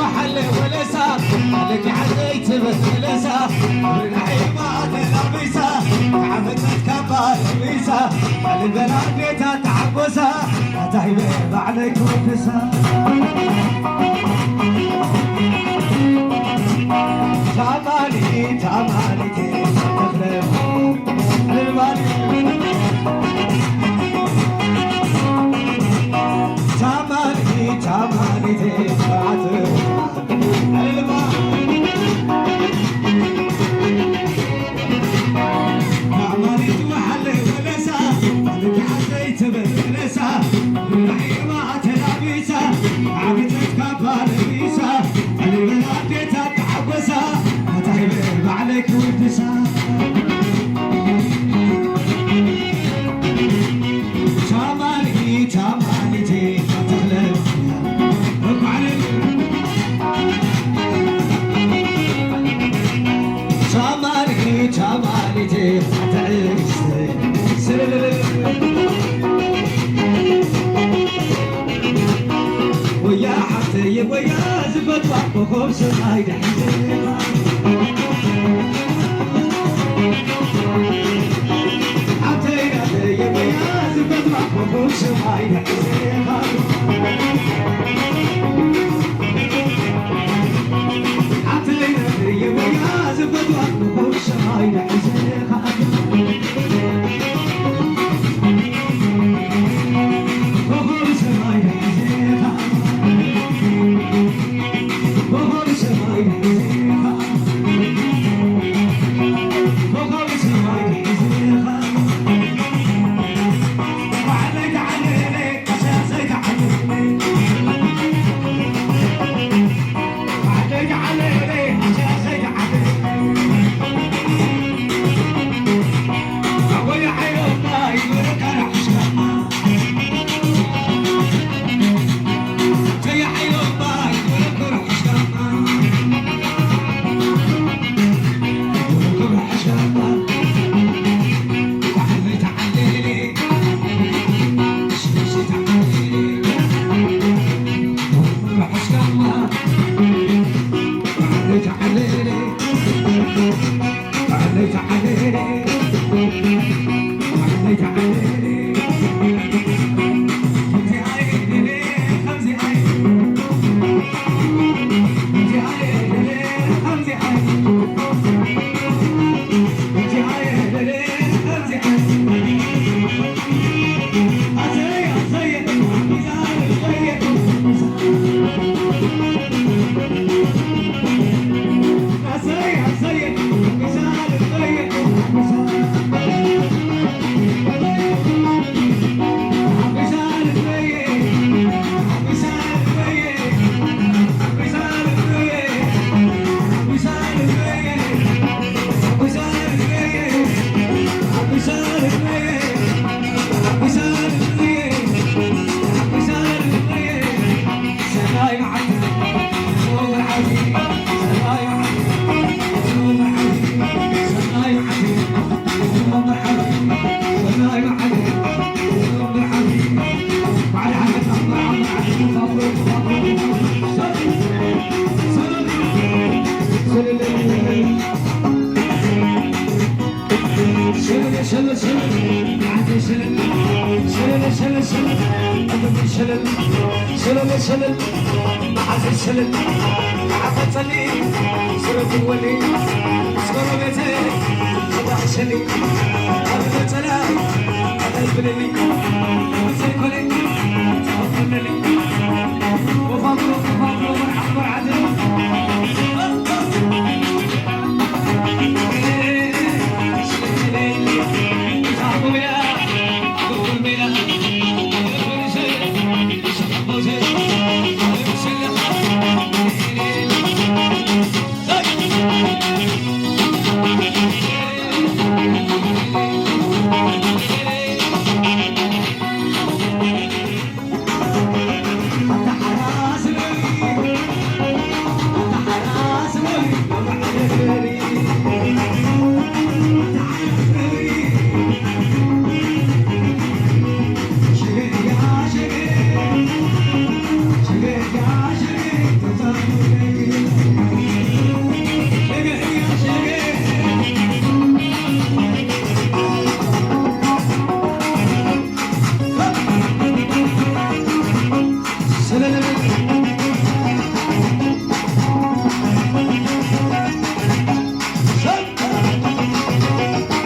وحل ولسا لك عزيت بسلسا والنعيمات لابسة عملت كبار لبيسة البنات بيتها تعبسة تعيبة عليك وبسا تمالي تمالي تخلف المالي تمالي تمالي تبعت المالي تمالي توحل ولسا لك عزيت بالنسا الرحيمات لابسة عبدت كبار لبيسة البنات بيتها تعبسة تعيب عليك وبسا تمالي تمالي تخلف تمالي تمالي تعيش ويا حطيب ويا زبط وخبز هاي دحيح حطينا طيب ويا زبط وخبز هاي دحيح حطينا طيب ويا زبط وخبز هاي دحيح شلل معز الشلل عفت لي سرت الولي صغر بيتي صباح الشلي قبل تلاقي قلب لي وزي كلي تفضل لي وفضلوا مرحبا عدل حراس